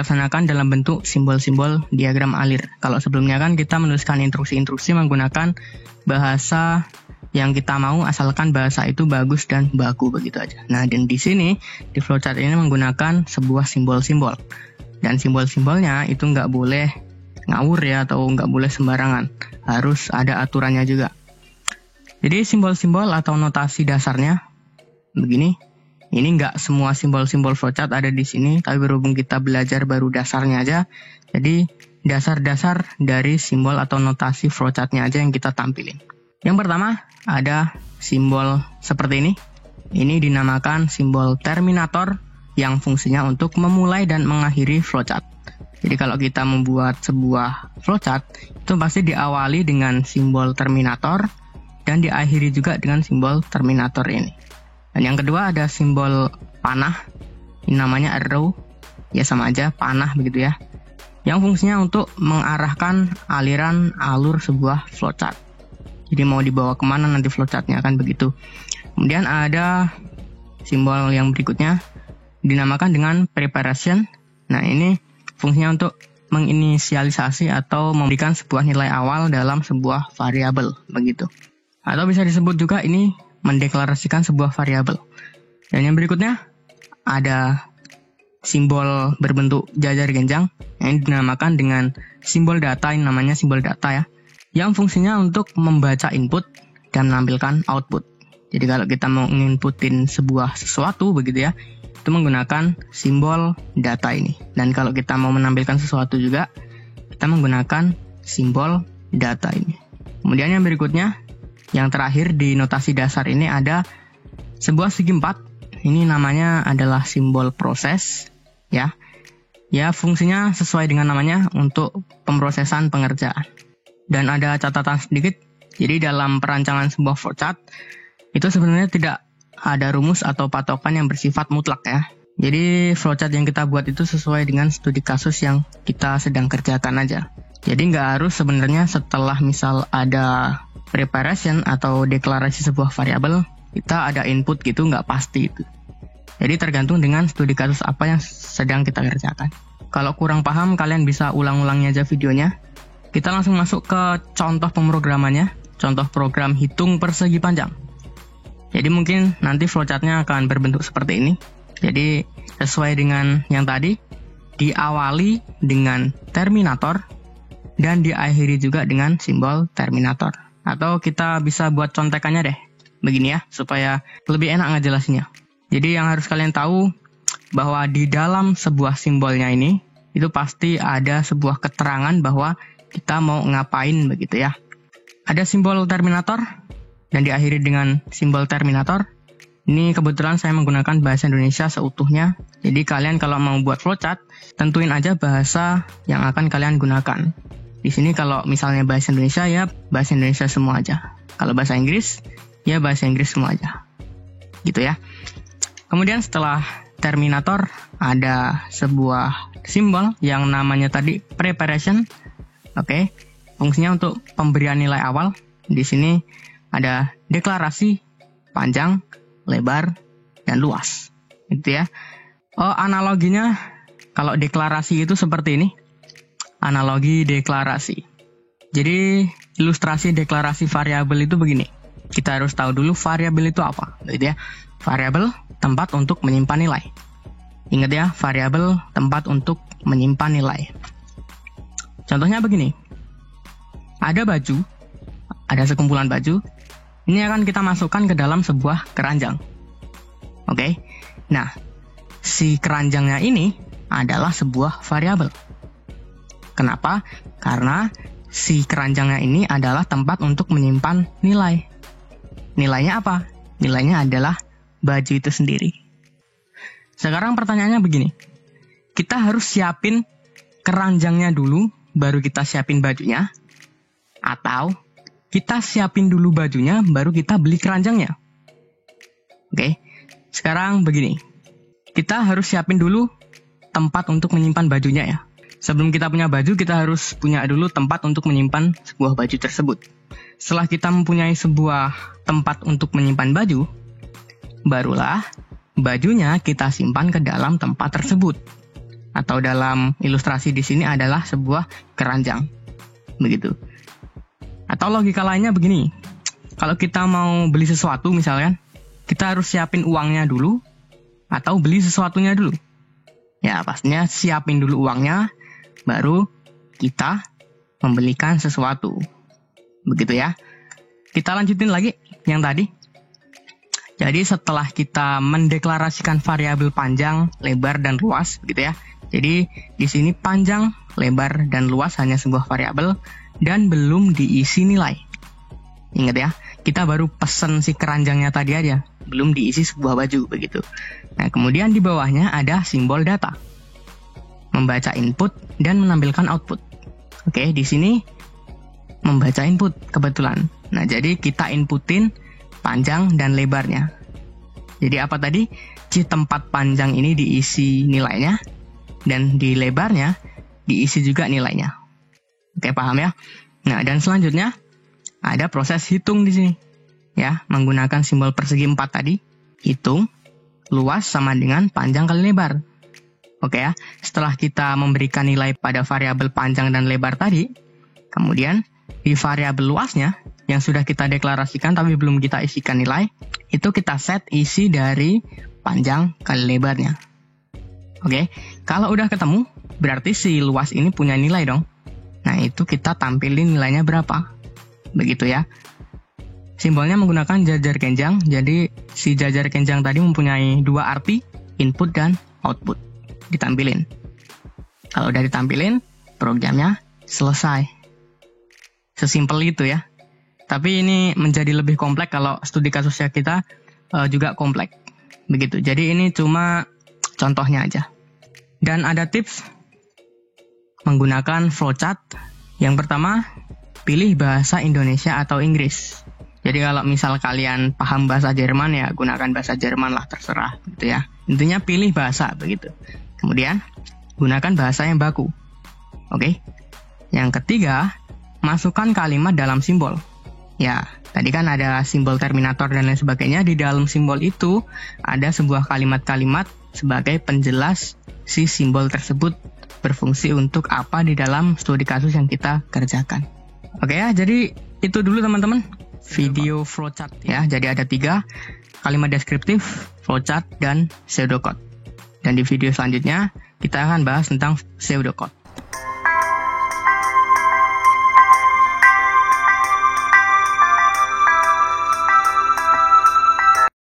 laksanakan dalam bentuk simbol-simbol diagram alir. Kalau sebelumnya kan kita menuliskan instruksi-instruksi menggunakan bahasa yang kita mau, asalkan bahasa itu bagus dan baku, begitu aja. Nah, dan di sini di flowchart ini menggunakan sebuah simbol-simbol. Dan simbol-simbolnya itu nggak boleh ngawur ya, atau nggak boleh sembarangan. Harus ada aturannya juga. Jadi simbol-simbol atau notasi dasarnya begini. Ini nggak semua simbol-simbol flowchart ada di sini, tapi berhubung kita belajar baru dasarnya aja, jadi dasar-dasar dari simbol atau notasi flowchartnya aja yang kita tampilin. Yang pertama, ada simbol seperti ini. Ini dinamakan simbol terminator yang fungsinya untuk memulai dan mengakhiri flowchart. Jadi kalau kita membuat sebuah flowchart, itu pasti diawali dengan simbol terminator dan diakhiri juga dengan simbol terminator ini. Dan yang kedua ada simbol panah, ini namanya arrow, ya sama aja, panah begitu ya. Yang fungsinya untuk mengarahkan aliran alur sebuah flowchart. Jadi mau dibawa kemana nanti flowchartnya, kan begitu. Kemudian ada simbol yang berikutnya, dinamakan dengan preparation. Nah ini fungsinya untuk menginisialisasi atau memberikan sebuah nilai awal dalam sebuah variabel, begitu. Atau bisa disebut juga ini mendeklarasikan sebuah variabel. Dan yang berikutnya ada simbol berbentuk jajar genjang yang dinamakan dengan simbol data, ini namanya simbol data ya, yang fungsinya untuk membaca input dan menampilkan output. Jadi kalau kita mau nginputin sebuah sesuatu begitu ya, itu menggunakan simbol data ini. Dan kalau kita mau menampilkan sesuatu juga, kita menggunakan simbol data ini. Kemudian yang berikutnya, yang terakhir di notasi dasar ini ada sebuah segi 4. Ini namanya adalah simbol proses ya. Ya, fungsinya sesuai dengan namanya untuk pemrosesan pengerjaan. Dan ada catatan sedikit. Jadi dalam perancangan sebuah flowchart itu sebenarnya tidak ada rumus atau patokan yang bersifat mutlak ya. Jadi flowchart yang kita buat itu sesuai dengan studi kasus yang kita sedang kerjakan aja. Jadi nggak harus sebenarnya setelah misal ada preparation atau deklarasi sebuah variabel, kita ada input gitu, nggak pasti itu. Jadi tergantung dengan studi kasus apa yang sedang kita kerjakan. Kalau kurang paham, kalian bisa ulang-ulangnya aja videonya. Kita langsung masuk ke contoh pemrogramannya, contoh program hitung persegi panjang. Jadi mungkin nanti flowchartnya akan berbentuk seperti ini. Jadi sesuai dengan yang tadi, diawali dengan terminator dan diakhiri juga dengan simbol terminator. Atau kita bisa buat contekannya deh, begini ya, supaya lebih enak ngejelasinnya. Jadi yang harus kalian tahu, bahwa di dalam sebuah simbolnya ini, itu pasti ada sebuah keterangan bahwa kita mau ngapain begitu ya. Ada simbol terminator, dan diakhiri dengan simbol terminator. Ini kebetulan saya menggunakan bahasa Indonesia seutuhnya, jadi kalian kalau mau buat flowchart, tentuin aja bahasa yang akan kalian gunakan. Di sini kalau misalnya bahasa Indonesia ya bahasa Indonesia semua aja. Kalau bahasa Inggris ya bahasa Inggris semua aja. Gitu ya. Kemudian setelah terminator ada sebuah simbol yang namanya tadi preparation. Oke. Fungsinya untuk pemberian nilai awal. Di sini ada deklarasi panjang, lebar, dan luas. Gitu ya. Analoginya kalau deklarasi itu seperti ini. Analogi deklarasi. Jadi ilustrasi deklarasi variabel itu begini. Kita harus tahu dulu variabel itu apa, gitu ya. Variabel tempat untuk menyimpan nilai. Ingat ya, variabel tempat untuk menyimpan nilai. Contohnya begini. Ada baju, ada sekumpulan baju. Ini akan kita masukkan ke dalam sebuah keranjang. Oke. Nah, si keranjangnya ini adalah sebuah variabel. Kenapa? Karena si keranjangnya ini adalah tempat untuk menyimpan nilai. Nilainya apa? Nilainya adalah baju itu sendiri. Sekarang pertanyaannya begini. Kita harus siapin keranjangnya dulu, baru kita siapin bajunya. Atau kita siapin dulu bajunya, baru kita beli keranjangnya. Oke. Sekarang begini. Kita harus siapin dulu tempat untuk menyimpan bajunya ya. Sebelum kita punya baju, kita harus punya dulu tempat untuk menyimpan sebuah baju tersebut. Setelah kita mempunyai sebuah tempat untuk menyimpan baju, barulah bajunya kita simpan ke dalam tempat tersebut. atau dalam ilustrasi di sini adalah sebuah keranjang. Begitu. Atau logika lainnya begini. Kalau kita mau beli sesuatu misalkan, kita harus siapin uangnya dulu atau beli sesuatunya dulu. Ya, pastinya siapin dulu uangnya, baru kita membelikan sesuatu. Begitu ya. Kita lanjutin lagi yang tadi. Jadi setelah kita mendeklarasikan variabel panjang, lebar, dan luas, gitu ya. Jadi di sini panjang, lebar, dan luas hanya sebuah variabel dan belum diisi nilai. Ingat ya, kita baru pesen si keranjangnya tadi aja, belum diisi sebuah baju, begitu. Nah, kemudian di bawahnya ada simbol data, membaca input dan menampilkan output. Oke, di sini membaca input kebetulan. Nah, jadi kita inputin panjang dan lebarnya. Jadi apa tadi? Di tempat panjang ini diisi nilainya, dan di lebarnya diisi juga nilainya. Oke, paham ya? Nah, dan selanjutnya ada proses hitung di sini. Ya, menggunakan simbol persegi 4 tadi. Hitung luas sama dengan panjang kali lebar. Oke ya, setelah kita memberikan nilai pada variabel panjang dan lebar tadi, kemudian di variabel luasnya yang sudah kita deklarasikan tapi belum kita isikan nilai, itu kita set isi dari panjang kali lebarnya. Oke, kalau udah ketemu, berarti si luas ini punya nilai dong. Nah, itu kita tampilin nilainya berapa. Begitu ya. Simbolnya menggunakan jajar kenjang, jadi si jajar kenjang tadi mempunyai dua arti, input dan output. Ditampilin. Kalau udah ditampilin, programnya selesai. Sesimpel itu ya. Tapi ini menjadi lebih kompleks kalau studi kasusnya kita juga kompleks. Begitu. Jadi ini cuma contohnya aja. Dan ada tips menggunakan flowchart. Yang pertama, pilih bahasa Indonesia atau Inggris. Jadi kalau misal kalian paham bahasa Jerman ya gunakan bahasa Jerman lah, terserah gitu ya. Intinya pilih bahasa begitu. Kemudian gunakan bahasa yang baku. Oke. Yang ketiga, masukkan kalimat dalam simbol. Ya, tadi kan ada simbol terminator dan lain sebagainya. Di dalam simbol itu ada sebuah kalimat-kalimat sebagai penjelas si simbol tersebut berfungsi untuk apa di dalam studi kasus yang kita kerjakan. Oke ya, jadi itu dulu teman-teman. Video flowchart ya. Jadi ada 3, kalimat deskriptif, flowchart, dan pseudocode. Dan di video selanjutnya kita akan bahas tentang pseudocode.